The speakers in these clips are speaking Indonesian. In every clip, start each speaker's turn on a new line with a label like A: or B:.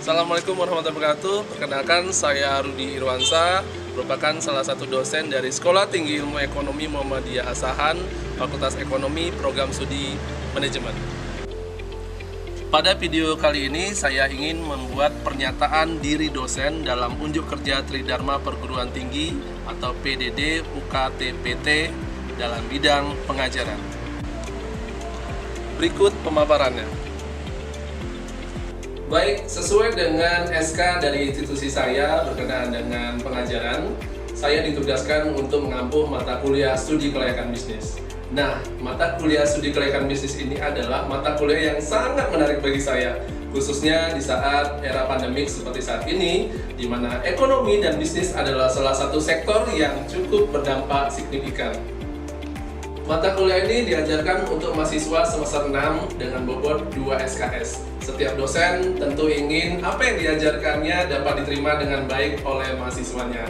A: Assalamualaikum warahmatullahi wabarakatuh. Perkenalkan, saya Rudi Irwansa, merupakan salah satu dosen dari Sekolah Tinggi Ilmu Ekonomi Muhammadiyah Asahan, Fakultas Ekonomi, Program Studi Manajemen. Pada video kali ini, saya ingin membuat pernyataan diri dosen dalam unjuk kerja Tridharma Perguruan Tinggi atau PDD UKT-PT dalam bidang pengajaran. Berikut pemaparannya. Baik, sesuai dengan SK dari institusi saya berkenaan dengan pengajaran, saya ditugaskan untuk mengampu mata kuliah studi kelayakan bisnis. Nah, mata kuliah studi kelayakan bisnis ini adalah mata kuliah yang sangat menarik bagi saya, khususnya di saat era pandemik seperti saat ini, di mana ekonomi dan bisnis adalah salah satu sektor yang cukup berdampak signifikan. Mata kuliah ini diajarkan untuk mahasiswa semester 6 dengan bobot 2 SKS. Setiap dosen tentu ingin apa yang diajarkannya dapat diterima dengan baik oleh mahasiswanya.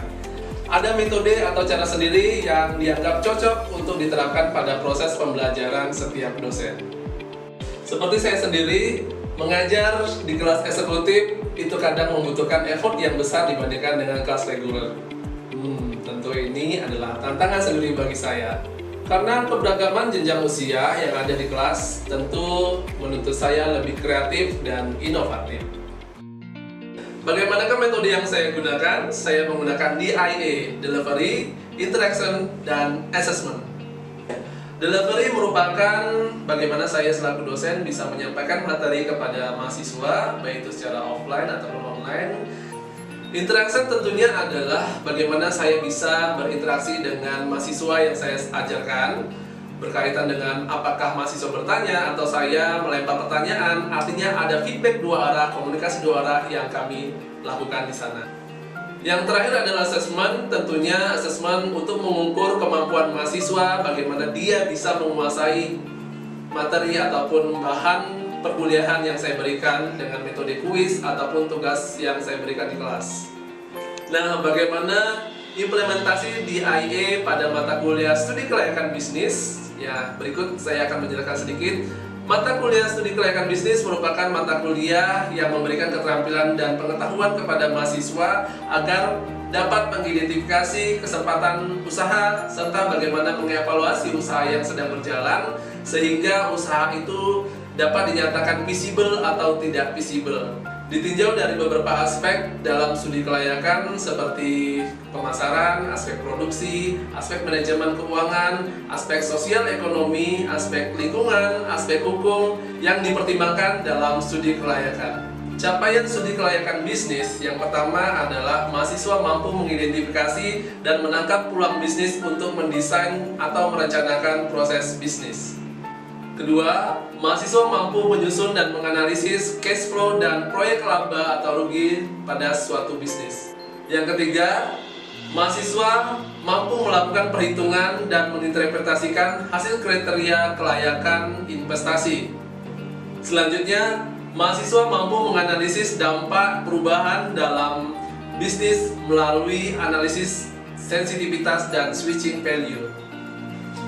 A: Ada metode atau cara sendiri yang dianggap cocok untuk diterapkan pada proses pembelajaran setiap dosen. Seperti saya sendiri, mengajar di kelas eksekutif itu kadang membutuhkan effort yang besar dibandingkan dengan kelas reguler. Tentu ini adalah tantangan sendiri bagi saya. Karena keberagaman jenjang usia yang ada di kelas tentu menuntut saya lebih kreatif dan inovatif. Bagaimanakah metode yang saya gunakan? Saya menggunakan DIA, Delivery, Interaction, dan Assessment. Delivery merupakan bagaimana saya selaku dosen bisa menyampaikan materi kepada mahasiswa, baik itu secara offline ataupun online. Interaction tentunya adalah bagaimana saya bisa berinteraksi dengan mahasiswa yang saya ajarkan, berkaitan dengan apakah mahasiswa bertanya atau saya melempar pertanyaan, artinya ada feedback dua arah, komunikasi dua arah yang kami lakukan di sana. Yang terakhir adalah assessment, tentunya assessment untuk mengukur kemampuan mahasiswa, bagaimana dia bisa menguasai materi ataupun bahan perkuliahan yang saya berikan dengan metode kuis ataupun tugas yang saya berikan di kelas. Nah, bagaimana implementasi DIA pada mata kuliah studi kelayakan bisnis? Ya, berikut saya akan menjelaskan sedikit. Mata kuliah studi kelayakan bisnis merupakan mata kuliah yang memberikan keterampilan dan pengetahuan kepada mahasiswa agar dapat mengidentifikasi kesempatan usaha serta bagaimana mengevaluasi usaha yang sedang berjalan sehingga usaha itu dapat dinyatakan visible atau tidak visible. Ditinjau dari beberapa aspek dalam studi kelayakan seperti pemasaran, aspek produksi, aspek manajemen keuangan, aspek sosial ekonomi, aspek lingkungan, aspek hukum yang dipertimbangkan dalam studi kelayakan. Capaian studi kelayakan bisnis yang pertama adalah mahasiswa mampu mengidentifikasi dan menangkap peluang bisnis untuk mendesain atau merencanakan proses bisnis. Kedua, mahasiswa mampu menyusun dan menganalisis cash flow dan proyek laba atau rugi pada suatu bisnis. Yang ketiga, mahasiswa mampu melakukan perhitungan dan menginterpretasikan hasil kriteria kelayakan investasi. Selanjutnya, mahasiswa mampu menganalisis dampak perubahan dalam bisnis melalui analisis sensitivitas dan switching value.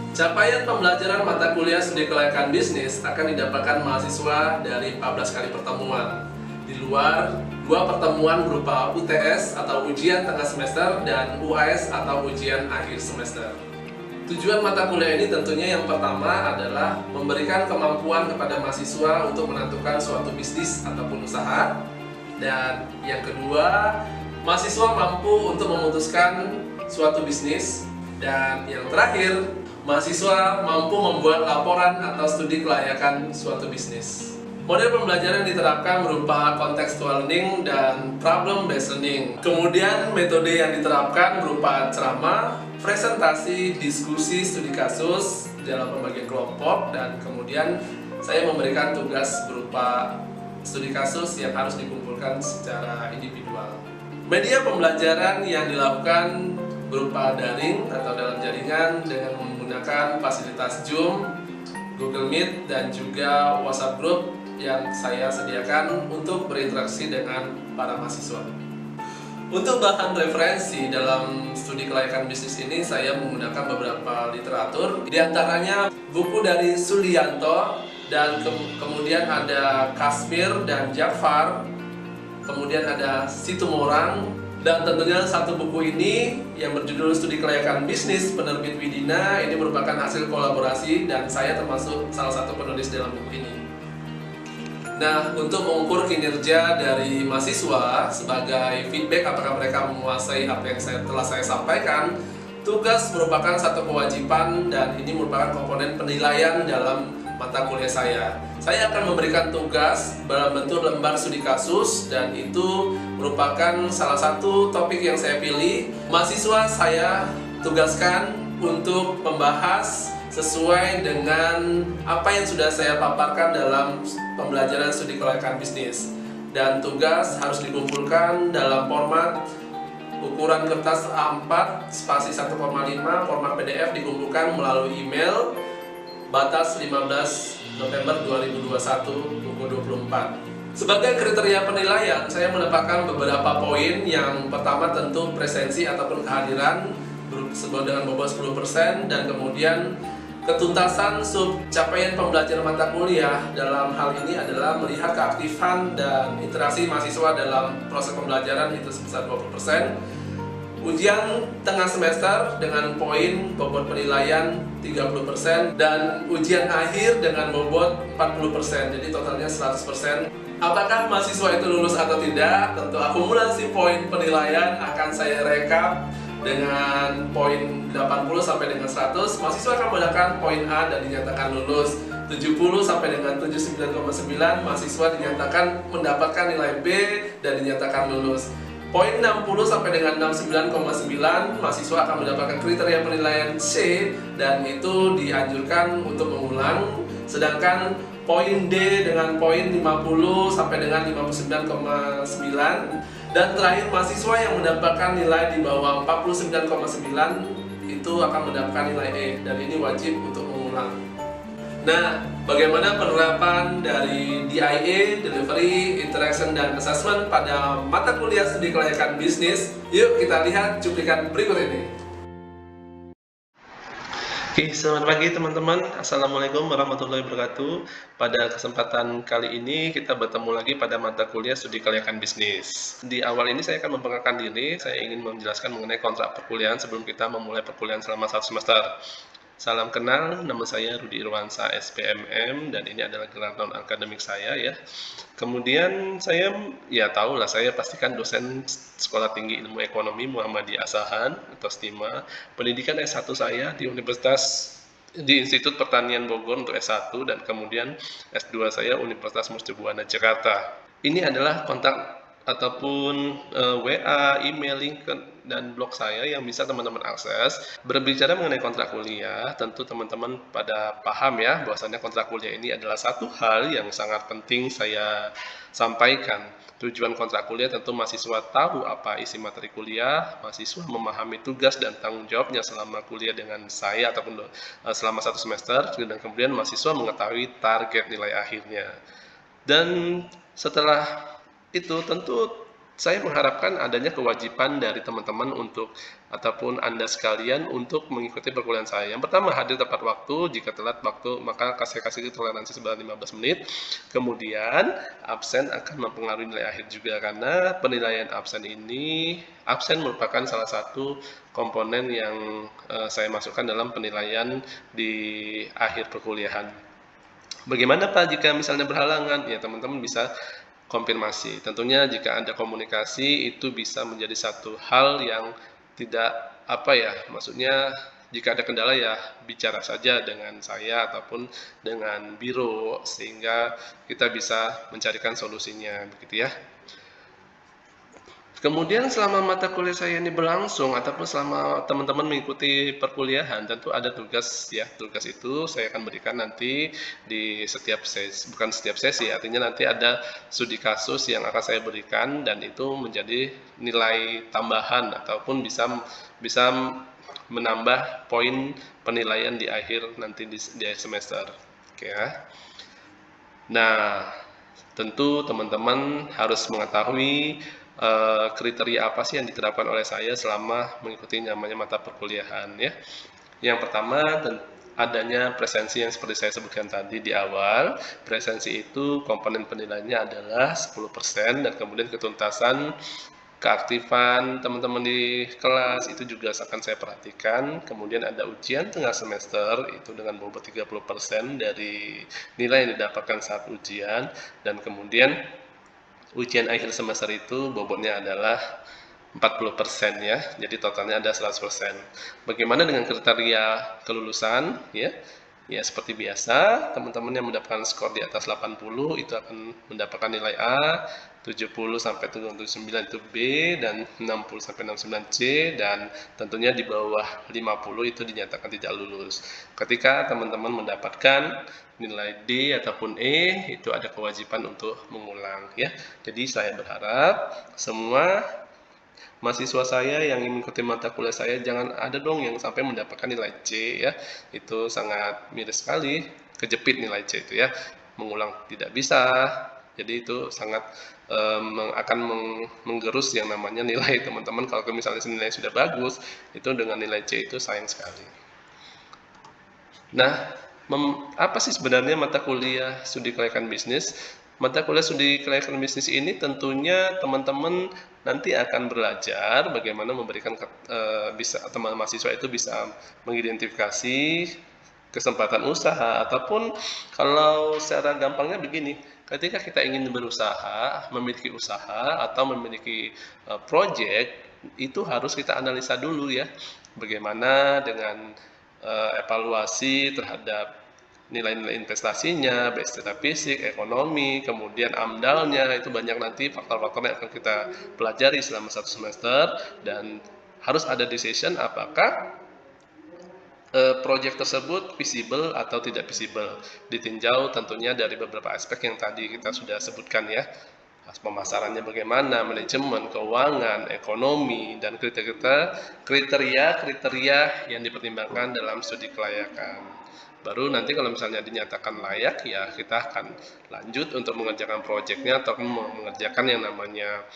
A: Capaian pembelajaran mata kuliah studi kelayakan bisnis akan didapatkan mahasiswa dari 14 kali pertemuan. Di luar, 2 pertemuan berupa UTS atau ujian tengah semester dan UAS atau ujian akhir semester. Tujuan mata kuliah ini tentunya yang pertama adalah memberikan kemampuan kepada mahasiswa untuk menentukan suatu bisnis ataupun usaha. Dan yang kedua, mahasiswa mampu untuk memutuskan suatu bisnis. Dan yang terakhir, mahasiswa mampu membuat laporan atau studi kelayakan suatu bisnis. Model pembelajaran yang diterapkan berupa contextual learning dan problem-based learning. Kemudian metode yang diterapkan berupa ceramah, presentasi, diskusi, studi kasus dalam pembagian kelompok, dan kemudian saya memberikan tugas berupa studi kasus yang harus dikumpulkan secara individual. Media pembelajaran yang dilakukan berupa daring atau dalam jaringan dengan menggunakan fasilitas Zoom, Google Meet, dan juga WhatsApp Group yang saya sediakan untuk berinteraksi dengan para mahasiswa. Untuk bahan referensi dalam studi kelayakan bisnis ini, saya menggunakan beberapa literatur, di antaranya buku dari Sulianto, dan kemudian ada Kasmir dan Jafar, kemudian ada Situmorang, dan tentunya satu buku ini yang berjudul Studi Kelayakan Bisnis penerbit Widina ini merupakan hasil kolaborasi dan saya termasuk salah satu penulis dalam buku ini. Nah, untuk mengukur kinerja dari mahasiswa sebagai feedback apakah mereka menguasai apa yang telah saya sampaikan, tugas merupakan satu kewajiban dan ini merupakan komponen penilaian dalam mata kuliah saya. Saya akan memberikan tugas dalam bentuk lembar studi kasus dan itu merupakan salah satu topik yang saya pilih. Mahasiswa saya tugaskan untuk membahas sesuai dengan apa yang sudah saya paparkan dalam pembelajaran studi kelayakan bisnis. Dan tugas harus dikumpulkan dalam format ukuran kertas A4 spasi 1,5, format PDF dikumpulkan melalui email batas 15 November 2021 pukul 24. Sebagai kriteria penilaian, saya menetapkan beberapa poin. Yang pertama tentu presensi ataupun kehadiran dengan bobot 10%, dan kemudian ketuntasan sub capaian pembelajaran mata kuliah. Dalam hal ini adalah melihat keaktifan dan interaksi mahasiswa dalam proses pembelajaran itu sebesar 20%. Ujian tengah semester dengan poin bobot penilaian 30% dan ujian akhir dengan bobot 40%, jadi totalnya 100%. Apakah mahasiswa itu lulus atau tidak? Tentu akumulasi poin penilaian akan saya rekap dengan poin 80 sampai dengan 100. Mahasiswa akan mendapatkan poin A dan dinyatakan lulus. 70 sampai dengan 79,9 mahasiswa dinyatakan mendapatkan nilai B dan dinyatakan lulus. Poin 60 sampai dengan 69,9 mahasiswa akan mendapatkan kriteria penilaian C dan itu dianjurkan untuk mengulang. Sedangkan poin D dengan poin 50 sampai dengan 59,9, dan terakhir mahasiswa yang mendapatkan nilai di bawah 49,9 itu akan mendapatkan nilai E dan ini wajib untuk mengulang. Nah, bagaimana penerapan dari DIA, Delivery, Interaction, dan Assessment pada mata kuliah studi kelayakan bisnis? Yuk kita lihat cuplikan berikut ini. Oke, selamat pagi teman-teman. Assalamualaikum warahmatullahi wabarakatuh. Pada kesempatan kali ini kita bertemu lagi pada mata kuliah studi kelayakan bisnis. Di awal ini saya akan memperkenalkan diri. Saya ingin menjelaskan mengenai kontrak perkuliahan sebelum kita memulai perkuliahan selama 1 semester. Salam kenal, nama saya Rudi Irwansa SPMM dan ini adalah gelar non akademik saya ya. Kemudian saya ya tahu lah, saya pastikan dosen Sekolah Tinggi Ilmu Ekonomi Muhammadiyah Asahan atau STIMA. Pendidikan S1 saya di Institut Pertanian Bogor untuk S1 dan kemudian S2 saya Universitas Musti Buana Jakarta. Ini adalah kontak ataupun WA, email, link dan blog saya yang bisa teman-teman akses. Berbicara mengenai kontrak kuliah, tentu teman-teman pada paham ya bahwasanya kontrak kuliah ini adalah satu hal yang sangat penting saya sampaikan. Tujuan kontrak kuliah tentu mahasiswa tahu apa isi materi kuliah, mahasiswa memahami tugas dan tanggung jawabnya selama kuliah dengan saya ataupun selama 1 semester, dan kemudian mahasiswa mengetahui target nilai akhirnya. Dan setelah itu tentu saya mengharapkan adanya kewajiban dari teman-teman untuk ataupun Anda sekalian untuk mengikuti perkuliahan saya. Yang pertama, hadir tepat waktu. Jika telat waktu maka saya kasih toleransi sebanyak 15 menit. Kemudian absen akan mempengaruhi nilai akhir juga, karena penilaian absen merupakan salah satu komponen yang saya masukkan dalam penilaian di akhir perkuliahan. Bagaimana Pak jika misalnya berhalangan? Ya teman-teman bisa konfirmasi. Tentunya jika ada komunikasi itu bisa menjadi satu hal yang tidak maksudnya jika ada kendala ya bicara saja dengan saya ataupun dengan biro sehingga kita bisa mencarikan solusinya, begitu ya. Kemudian selama mata kuliah saya ini berlangsung ataupun selama teman-teman mengikuti perkuliahan, tentu ada tugas ya. Tugas itu saya akan berikan nanti di setiap sesi, bukan setiap sesi, artinya nanti ada studi kasus yang akan saya berikan dan itu menjadi nilai tambahan ataupun bisa menambah poin penilaian di akhir nanti di semester. Oke ya. Nah, tentu teman-teman harus mengetahui kriteria apa sih yang diterapkan oleh saya selama mengikuti namanya mata perkuliahan ya. Yang pertama adanya presensi yang seperti saya sebutkan tadi di awal. Presensi itu komponen penilaiannya adalah 10% dan kemudian ketuntasan keaktifan teman-teman di kelas itu juga akan saya perhatikan. Kemudian ada ujian tengah semester itu dengan bobot 30% dari nilai yang didapatkan saat ujian, dan kemudian ujian akhir semester itu bobotnya adalah 40% ya, jadi totalnya ada 100%. Bagaimana dengan kriteria kelulusan ya? Ya seperti biasa, teman-teman yang mendapatkan skor di atas 80 itu akan mendapatkan nilai A, 70 sampai 79 itu B, dan 60 sampai 69 C, dan tentunya di bawah 50 itu dinyatakan tidak lulus. Ketika teman-teman mendapatkan nilai D ataupun E, itu ada kewajiban untuk mengulang ya. Jadi saya berharap semua mahasiswa saya yang mengikuti mata kuliah saya jangan ada dong yang sampai mendapatkan nilai C ya, itu sangat miris sekali, kejepit nilai C itu ya, mengulang tidak bisa. Jadi itu sangat akan menggerus yang namanya nilai teman-teman. Kalau misalnya nilai sudah bagus, itu dengan nilai C itu sayang sekali. Nah, apa sih sebenarnya mata kuliah studi kelayakan bisnis? Mata kuliah studi kelayakan bisnis ini tentunya teman-teman nanti akan belajar bagaimana memberikan bisa teman mahasiswa itu bisa mengidentifikasi kesempatan usaha, ataupun kalau secara gampangnya begini, ketika kita ingin berusaha, memiliki usaha atau memiliki project, itu harus kita analisa dulu ya, bagaimana dengan evaluasi terhadap nilai-nilai investasinya, baik secara fisik, ekonomi, kemudian amdalnya, itu banyak nanti faktor-faktor yang akan kita pelajari selama 1 semester, dan harus ada decision apakah proyek tersebut visible atau tidak visible, ditinjau tentunya dari beberapa aspek yang tadi kita sudah sebutkan ya, pemasarannya bagaimana, manajemen, keuangan, ekonomi, dan kriteria yang dipertimbangkan dalam studi kelayakan. Baru nanti kalau misalnya dinyatakan layak, ya kita akan lanjut untuk mengerjakan proyeknya atau mengerjakan yang namanya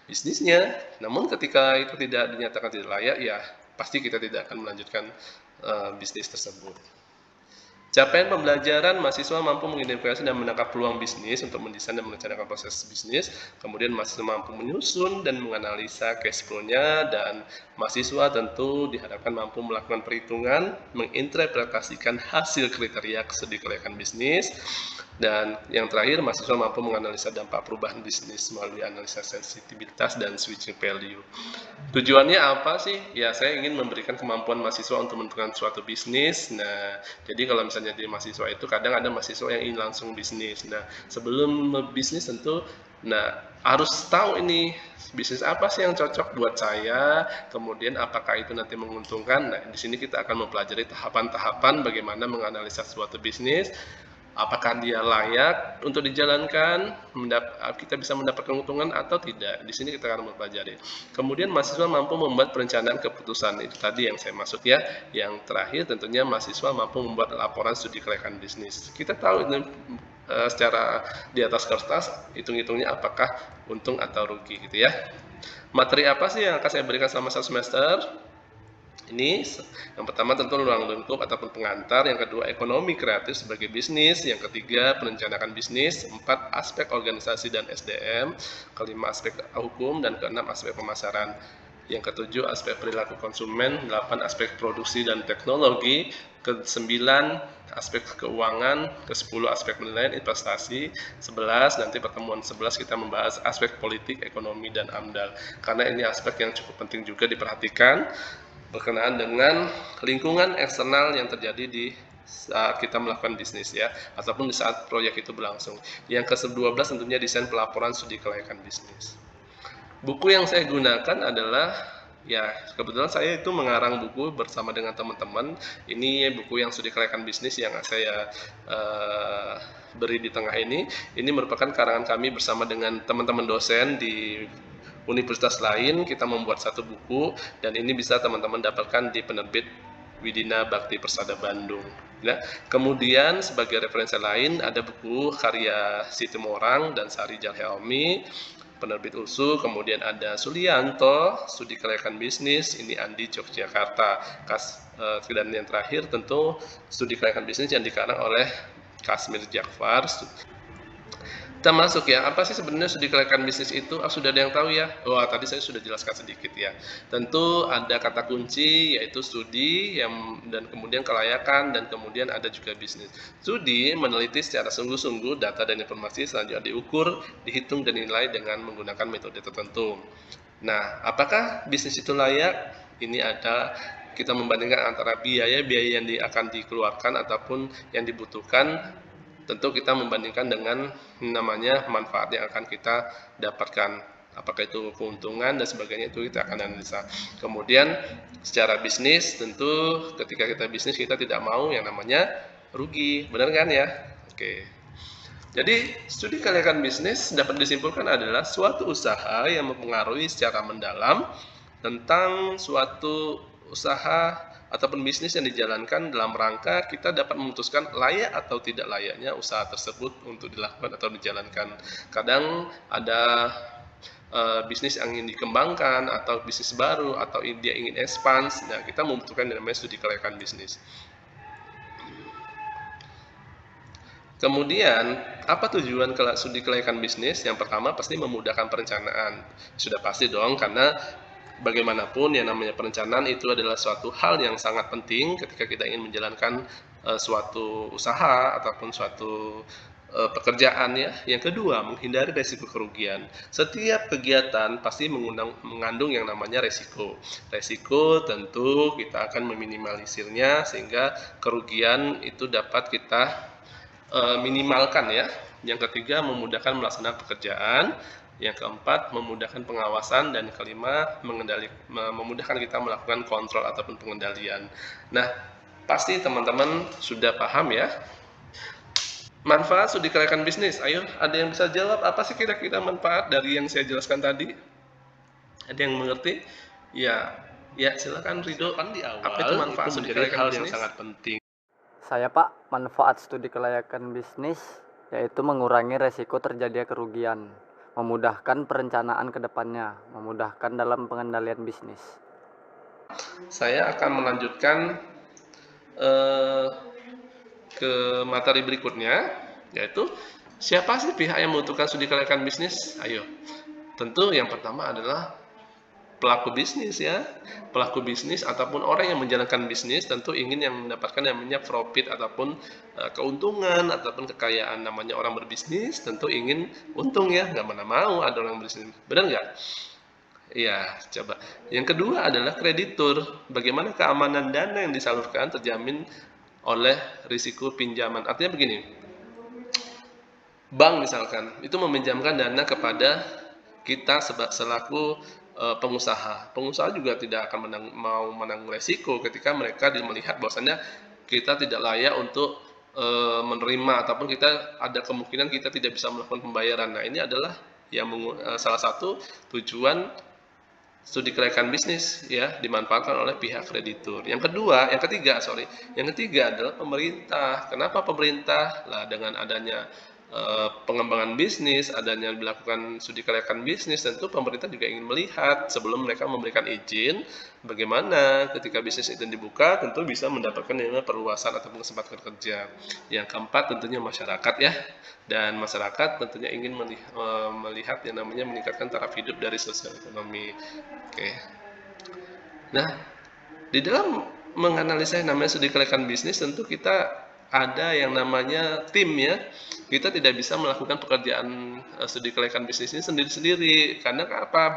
A: bisnisnya. Namun ketika itu tidak dinyatakan tidak layak, ya pasti kita tidak akan melanjutkan bisnis tersebut. Capaian pembelajaran, mahasiswa mampu mengidentifikasi dan menangkap peluang bisnis untuk mendesain dan merencanakan proses bisnis. Kemudian mahasiswa mampu menyusun dan menganalisa cash flow-nya, dan mahasiswa tentu diharapkan mampu melakukan perhitungan, menginterpretasikan hasil kriteria studi kelayakan bisnis. Dan yang terakhir, mahasiswa mampu menganalisa dampak perubahan bisnis melalui analisa sensitivitas dan switching value. Tujuannya apa sih? Ya, saya ingin memberikan kemampuan mahasiswa untuk menentukan suatu bisnis. Nah, jadi kalau misalnya di mahasiswa itu kadang ada mahasiswa yang ingin langsung bisnis. Nah, sebelum bisnis tentu harus tahu ini bisnis apa sih yang cocok buat saya, kemudian apakah itu nanti menguntungkan. Nah, di sini kita akan mempelajari tahapan-tahapan bagaimana menganalisa suatu bisnis, apakah dia layak untuk dijalankan, kita bisa mendapat keuntungan atau tidak. Di sini kita akan mempelajari. Kemudian mahasiswa mampu membuat perencanaan keputusan, itu tadi yang saya maksud ya. Yang terakhir tentunya mahasiswa mampu membuat laporan studi kelayakan bisnis. Kita tahu ini secara di atas kertas, hitung-hitungnya apakah untung atau rugi gitu ya. Materi apa sih yang akan saya berikan selama 1 semester? Ini yang pertama tentu ruang lingkup ataupun pengantar, yang kedua ekonomi kreatif sebagai bisnis, yang ketiga perencanaan bisnis, 4 aspek organisasi dan SDM, kelima aspek hukum, dan keenam aspek pemasaran, yang ketujuh aspek perilaku konsumen, 8 aspek produksi dan teknologi, ke-9 aspek keuangan, ke-10 aspek penilaian investasi, 11 nanti pertemuan 11 kita membahas aspek politik, ekonomi, dan AMDAL, karena ini aspek yang cukup penting juga diperhatikan berkenaan dengan lingkungan eksternal yang terjadi di saat kita melakukan bisnis ya, ataupun di saat proyek itu berlangsung. Yang ke-12 tentunya desain pelaporan studi kelayakan bisnis. Buku yang saya gunakan adalah, ya kebetulan saya itu mengarang buku bersama dengan teman-teman. Ini buku yang studi kelayakan bisnis yang saya beri di tengah ini. Ini merupakan karangan kami bersama dengan teman-teman dosen di universitas lain. Kita membuat satu buku, dan ini bisa teman-teman dapatkan di penerbit Widina Bakti Persada Bandung. Nah, kemudian sebagai referensi lain ada buku karya Siti Morang dan Sari Jalhelmi.
B: penerbit ULSU, kemudian ada Sulianto, studi kelayakan bisnis, ini Andi Yogyakarta. Dan yang terakhir tentu studi kelayakan bisnis yang dikarang oleh Kasmir Jakfar. Kita masuk ya, apa sih sebenarnya studi kelayakan bisnis itu? Sudah ada yang tahu ya? Wah, tadi saya sudah jelaskan sedikit ya. Tentu ada kata kunci yaitu studi dan kemudian kelayakan dan kemudian ada juga bisnis. Studi meneliti secara sungguh-sungguh data dan informasi selanjutnya diukur, dihitung dan dinilai dengan menggunakan metode tertentu. Nah, apakah bisnis itu layak? Ini ada kita membandingkan antara biaya-biaya yang akan dikeluarkan ataupun yang dibutuhkan. Tentu kita membandingkan dengan namanya manfaat yang akan kita dapatkan, apakah itu keuntungan dan sebagainya, itu kita akan analisa. Kemudian secara bisnis, tentu ketika kita bisnis kita tidak mau yang namanya rugi, benar kan ya? Oke. Jadi studi kelayakan bisnis dapat disimpulkan adalah suatu usaha yang mempengaruhi secara mendalam tentang suatu usaha ataupun bisnis yang dijalankan dalam rangka kita dapat memutuskan layak atau tidak layaknya usaha tersebut untuk dilakukan atau dijalankan. Kadang ada bisnis yang ingin dikembangkan atau bisnis baru atau dia ingin expand. Nah, kita membutuhkan yang namanya studi kelayakan bisnis. Kemudian, apa tujuan studi kelayakan bisnis? Yang pertama pasti memudahkan perencanaan. Sudah pasti dong, karena bagaimanapun yang namanya perencanaan itu adalah suatu hal yang sangat penting ketika kita ingin menjalankan suatu usaha ataupun suatu pekerjaan ya. Yang kedua, menghindari resiko kerugian. Setiap kegiatan pasti mengandung yang namanya resiko. Resiko tentu kita akan meminimalisirnya sehingga kerugian itu dapat kita minimalkan ya. Yang ketiga, memudahkan melaksanakan pekerjaan. Yang keempat, memudahkan pengawasan. Dan kelima, memudahkan kita melakukan kontrol ataupun pengendalian. Nah, pasti teman-teman sudah paham ya. Manfaat studi kelayakan bisnis. Ayo, ada yang bisa jawab apa sih kira-kira manfaat dari yang saya jelaskan tadi? Ada yang mengerti? Ya, silakan Rido.
C: Kan di awal
B: apa itu manfaat studi kelayakan
C: hal
B: bisnis?
C: yang sangat penting.
D: Saya Pak, manfaat studi kelayakan bisnis yaitu mengurangi resiko terjadinya kerugian, memudahkan perencanaan ke depannya, memudahkan dalam pengendalian bisnis.
B: Saya akan melanjutkan ke materi berikutnya, yaitu siapa sih pihak yang membutuhkan studi kelayakan bisnis? Ayo, tentu yang pertama adalah pelaku bisnis ya. Pelaku bisnis ataupun orang yang menjalankan bisnis tentu ingin yang mendapatkan yang namanya profit ataupun keuntungan ataupun kekayaan. Namanya orang berbisnis tentu ingin untung ya, nggak mana mau ada orang berbisnis, benar nggak? Ya, coba. Yang kedua adalah kreditur. Bagaimana keamanan dana yang disalurkan terjamin oleh risiko pinjaman. Artinya begini, bank misalkan itu meminjamkan dana kepada kita selaku pengusaha. Pengusaha juga tidak akan mau menanggung resiko ketika mereka melihat bahwasannya kita tidak layak untuk menerima ataupun kita ada kemungkinan kita tidak bisa melakukan pembayaran. Nah, ini adalah yang salah satu tujuan studi kelayakan bisnis ya, dimanfaatkan oleh pihak kreditur. Yang ketiga adalah pemerintah. Kenapa pemerintah? Lah, dengan adanya pengembangan bisnis, adanya dilakukan studi kelayakan bisnis, tentu pemerintah juga ingin melihat sebelum mereka memberikan izin, bagaimana ketika bisnis itu dibuka, tentu bisa mendapatkan perluasan ataupun kesempatan kerja. Yang keempat tentunya masyarakat ya, dan masyarakat tentunya ingin melihat yang namanya meningkatkan taraf hidup dari sosial ekonomi. Oke. Nah, di dalam menganalisa yang namanya studi kelayakan bisnis, tentu kita ada yang namanya tim ya. Kita tidak bisa melakukan pekerjaan studi kelayakan bisnis ini sendiri-sendiri, karena apa?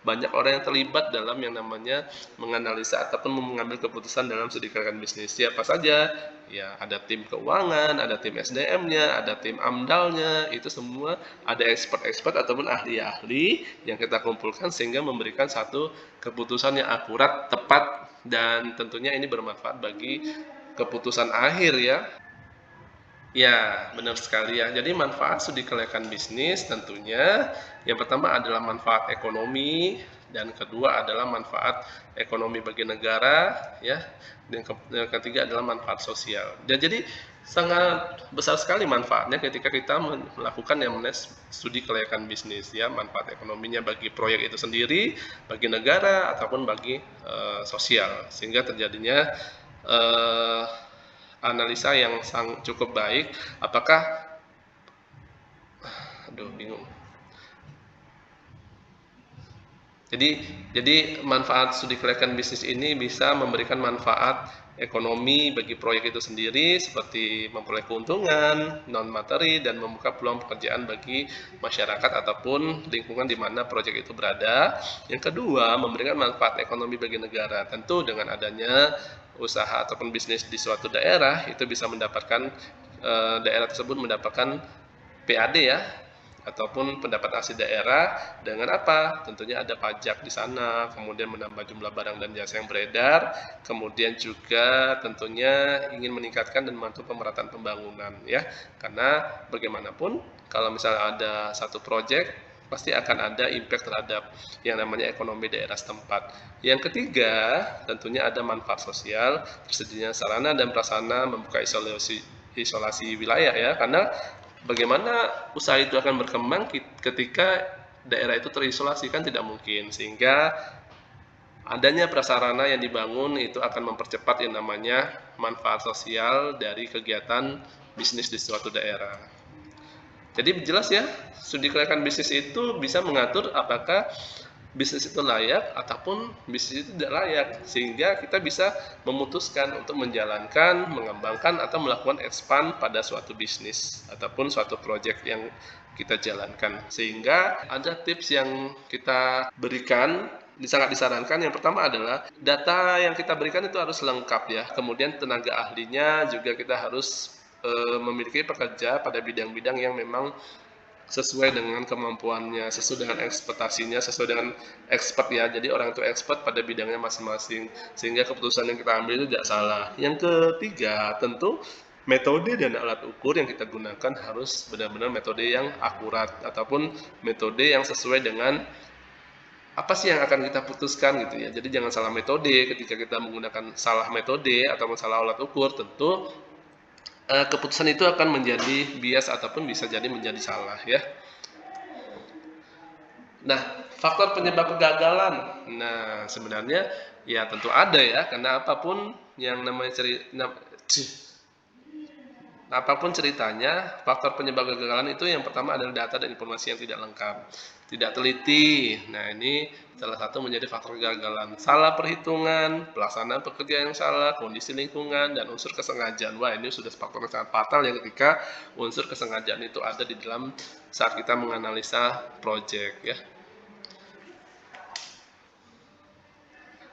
B: Banyak orang yang terlibat dalam yang namanya menganalisa ataupun mengambil keputusan dalam studi kelayakan bisnis. Siapa saja? Ya, ada tim keuangan, ada tim SDM-nya, ada tim AMDAL-nya, itu semua ada expert-expert ataupun ahli-ahli yang kita kumpulkan sehingga memberikan satu keputusan yang akurat, tepat, dan tentunya ini bermanfaat bagi keputusan akhir ya. Ya, benar sekali ya. Jadi manfaat studi kelayakan bisnis tentunya yang pertama adalah manfaat ekonomi, dan kedua adalah manfaat ekonomi bagi negara ya, dan yang ketiga adalah manfaat sosial. Dan jadi Sangat besar sekali manfaatnya ketika kita melakukan yang namanya studi kelayakan bisnis ya, manfaat ekonominya bagi proyek itu sendiri, bagi negara ataupun bagi sosial, sehingga terjadinya analisa yang cukup baik apakah bingung. Jadi manfaat studi kelayakan bisnis ini bisa memberikan manfaat ekonomi bagi proyek itu sendiri seperti memperoleh keuntungan non materi dan membuka peluang pekerjaan bagi masyarakat ataupun lingkungan di mana proyek itu berada. Yang kedua, memberikan manfaat ekonomi bagi negara. Tentu dengan adanya usaha ataupun bisnis di suatu daerah itu bisa mendapatkan daerah tersebut mendapatkan PAD ya, ataupun pendapatan asli daerah dengan apa? Tentunya ada pajak di sana, kemudian menambah jumlah barang dan jasa yang beredar, kemudian juga tentunya ingin meningkatkan dan membantu pemerataan pembangunan ya. Karena bagaimanapun kalau misalnya ada satu proyek pasti akan ada impact terhadap yang namanya ekonomi daerah setempat. Yang ketiga, tentunya ada manfaat sosial, tersedianya sarana dan prasarana membuka isolasi wilayah ya, karena bagaimana usaha itu akan berkembang ketika daerah itu terisolasi kan tidak mungkin, sehingga adanya prasarana yang dibangun itu akan mempercepat yang namanya manfaat sosial dari kegiatan bisnis di suatu daerah. Jadi jelas ya, studi kelayakan bisnis itu bisa mengatur apakah bisnis itu layak ataupun bisnis itu tidak layak, sehingga kita bisa memutuskan untuk menjalankan, mengembangkan atau melakukan expand pada suatu bisnis ataupun suatu proyek yang kita jalankan. Sehingga ada tips yang kita berikan, sangat disarankan. Yang pertama adalah data yang kita berikan itu harus lengkap ya, kemudian tenaga ahlinya juga kita harus memiliki pekerja pada bidang-bidang yang memang sesuai dengan kemampuannya, sesuai dengan ekspektasinya, sesuai dengan expert ya. Jadi orang itu expert pada bidangnya masing-masing, sehingga keputusan yang kita ambil itu tidak salah. Yang ketiga, tentu metode dan alat ukur yang kita gunakan harus benar-benar metode yang akurat ataupun metode yang sesuai dengan apa sih yang akan kita putuskan gitu ya. Jadi jangan salah metode. Ketika kita menggunakan salah metode ataupun salah alat ukur, tentu keputusan itu akan menjadi bias ataupun bisa jadi menjadi salah ya. Nah, faktor penyebab kegagalan. Nah, sebenarnya ya tentu ada ya, karena apapun yang namanya apapun ceritanya, faktor penyebab kegagalan itu yang pertama adalah data dan informasi yang tidak lengkap, tidak teliti. Nah, ini salah satu menjadi faktor kegagalan. Salah perhitungan, pelaksanaan pekerjaan yang salah, kondisi lingkungan, dan unsur kesengajaan. Wah, ini sudah faktor yang sangat fatal ya ketika unsur kesengajaan itu ada di dalam saat kita menganalisa proyek ya.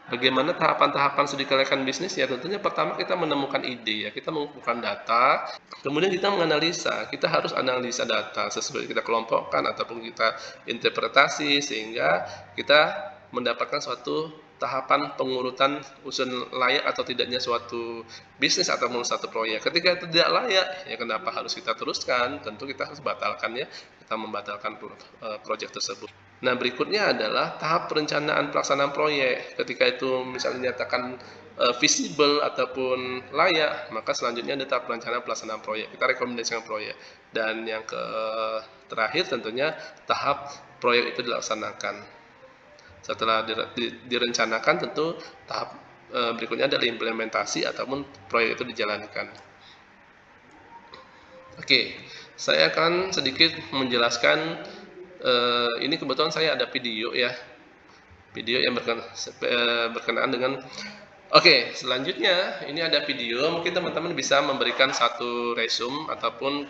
B: Bagaimana tahapan-tahapan studi kelayakan bisnis ya, tentunya pertama kita menemukan ide ya, kita mengumpulkan data, kemudian kita menganalisa, kita harus analisa data sesuai kita kelompokkan ataupun kita interpretasi sehingga kita mendapatkan suatu tahapan pengurutan usul layak atau tidaknya suatu bisnis ataupun satu proyek. Ketika itu tidak layak ya kenapa harus kita teruskan? Tentu kita harus batalkan ya, kita membatalkan proyek tersebut. Nah, berikutnya adalah tahap perencanaan pelaksanaan proyek. Ketika itu misalnya dinyatakan visible ataupun layak, maka selanjutnya ada tahap perencanaan pelaksanaan proyek. Kita rekomendasikan proyek. Dan yang terakhir tentunya tahap proyek itu dilaksanakan. Setelah direncanakan, tentu tahap berikutnya adalah implementasi ataupun proyek itu dijalankan. Oke, saya akan sedikit menjelaskan. Ini kebetulan saya ada video ya, video yang berkenaan dengan. Oke, selanjutnya ini ada video. Mungkin teman-teman bisa memberikan satu resume ataupun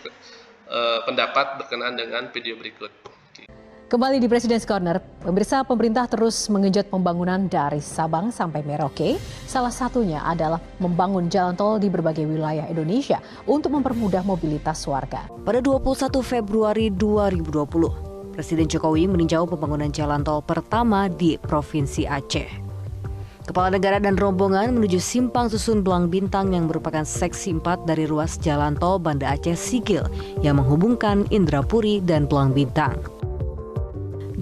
B: pendapat berkenaan dengan video berikut.
C: Kembali di Presiden Corner, pemirsa, pemerintah terus menggenjot pembangunan dari Sabang sampai Merauke. Salah satunya adalah membangun jalan tol di berbagai wilayah Indonesia untuk mempermudah mobilitas warga.
E: Pada 21 Februari 2020, Presiden Jokowi meninjau pembangunan jalan tol pertama di Provinsi Aceh. Kepala negara dan rombongan menuju Simpang Susun Belang Bintang yang merupakan seksi 4 dari ruas jalan tol Banda Aceh Sigil yang menghubungkan Indrapuri dan Belang Bintang.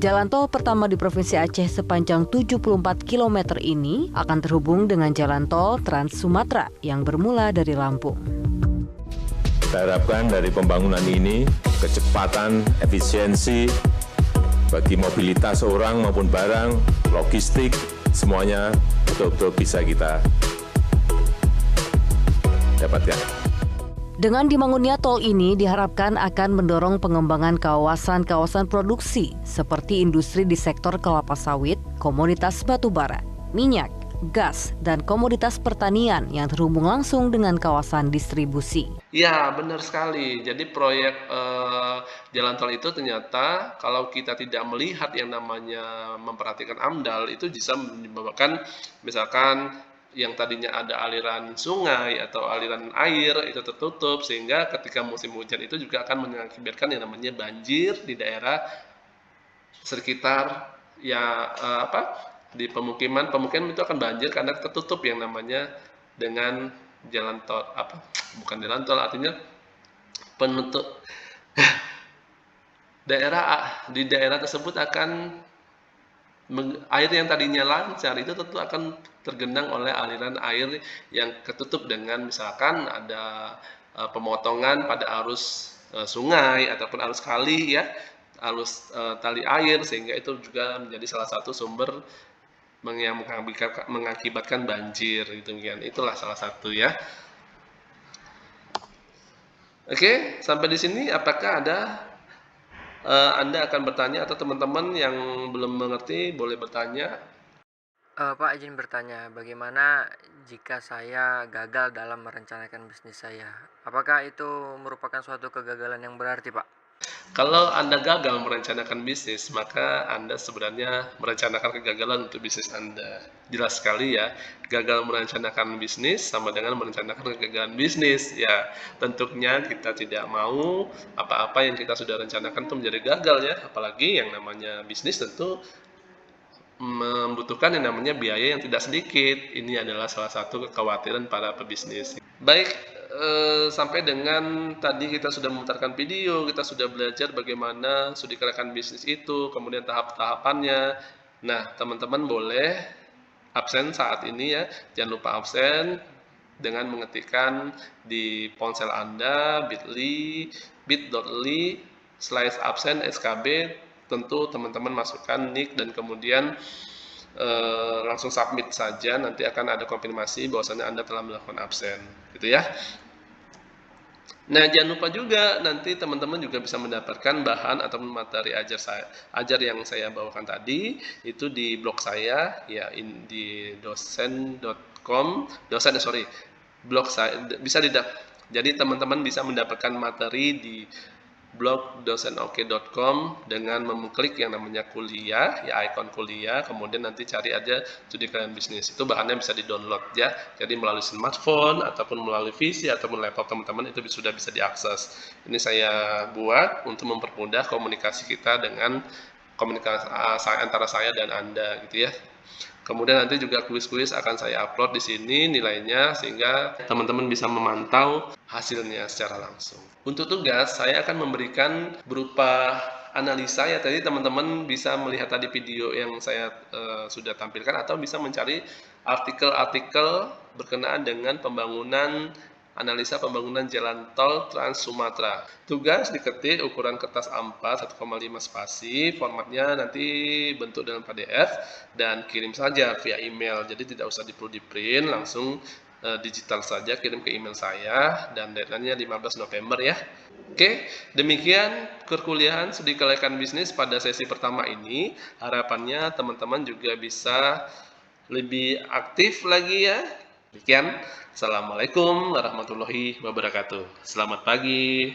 E: Jalan tol pertama di Provinsi Aceh sepanjang 74 km ini akan terhubung dengan jalan tol Trans Sumatera yang bermula dari Lampung.
F: Kita harapkan dari pembangunan ini, kecepatan, efisiensi, bagi mobilitas orang maupun barang, logistik, semuanya betul-betul bisa kita dapatkan.
E: Dengan dibangunnya tol ini diharapkan akan mendorong pengembangan kawasan-kawasan produksi seperti industri di sektor kelapa sawit, komoditas batubara, minyak, gas, dan komoditas pertanian yang terhubung langsung dengan kawasan distribusi.
B: Ya, benar sekali. Jadi proyek jalan tol itu ternyata kalau kita tidak melihat yang namanya memperhatikan AMDAL itu bisa menyebabkan misalkan yang tadinya ada aliran sungai atau aliran air itu tertutup, sehingga ketika musim hujan itu juga akan mengakibatkan yang namanya banjir di daerah sekitar di pemukiman itu akan banjir karena tertutup yang namanya dengan jalan tol bukan jalan tol, artinya penutup di daerah tersebut akan air yang tadinya lancar itu tentu akan tergenang oleh aliran air yang ketutup dengan misalkan ada pemotongan pada arus sungai ataupun arus kali ya, arus tali air, sehingga itu juga menjadi salah satu sumber yang mengakibatkan banjir gitu kan. Itulah salah satu ya. Oke, sampai di sini apakah Anda akan bertanya atau teman-teman yang belum mengerti boleh bertanya?
G: Pak, izin bertanya, bagaimana jika saya gagal dalam merencanakan bisnis saya? Apakah itu merupakan suatu kegagalan yang berarti, Pak?
B: Kalau Anda gagal merencanakan bisnis, maka Anda sebenarnya merencanakan kegagalan untuk bisnis Anda. Jelas sekali ya, gagal merencanakan bisnis sama dengan merencanakan kegagalan bisnis. Ya, tentunya kita tidak mau apa-apa yang kita sudah rencanakan itu menjadi gagal ya. Apalagi yang namanya bisnis tentu membutuhkan yang namanya biaya yang tidak sedikit. Ini adalah salah satu kekhawatiran para pebisnis. Baik, sampai dengan tadi kita sudah memutarkan video, kita sudah belajar bagaimana studi kelayakan bisnis itu, kemudian tahap-tahapannya. Nah, teman-teman boleh absen saat ini ya, jangan lupa absen dengan mengetikkan di ponsel Anda bit.ly/absen skb. Tentu teman-teman masukkan nick dan kemudian langsung submit saja, nanti akan ada konfirmasi bahwasannya Anda telah melakukan absen, gitu ya. Nah, jangan lupa juga nanti teman-teman juga bisa mendapatkan bahan atau materi ajar yang saya bawakan tadi itu di blog saya ya, di blog saya bisa jadi teman-teman bisa mendapatkan materi di blog dosenoke.com dengan mengklik yang namanya kuliah, ya ikon kuliah, kemudian nanti cari aja studi kelayakan bisnis. Itu bahannya bisa di-download ya. Jadi melalui smartphone ataupun melalui PC ataupun laptop teman-teman itu sudah bisa diakses. Ini saya buat untuk mempermudah komunikasi kita dengan komunikasi antara saya dan Anda gitu ya. Kemudian nanti juga kuis-kuis akan saya upload di sini nilainya sehingga teman-teman bisa memantau hasilnya secara langsung. Untuk tugas saya akan memberikan berupa analisa ya, tadi teman-teman bisa melihat tadi video yang saya sudah tampilkan atau bisa mencari artikel-artikel berkenaan dengan analisa pembangunan jalan tol Trans Sumatera. Tugas diketik ukuran kertas A4 1,5 spasi, formatnya nanti bentuk dalam PDF dan kirim saja via email. Jadi tidak usah perlu di-print, langsung digital saja kirim ke email saya dan deadline-nya 15 November ya. Oke, demikian perkuliahan studi kelayakan bisnis pada sesi pertama ini. Harapannya teman-teman juga bisa lebih aktif lagi ya. Demikian, Assalamualaikum warahmatullahi wabarakatuh. Selamat pagi.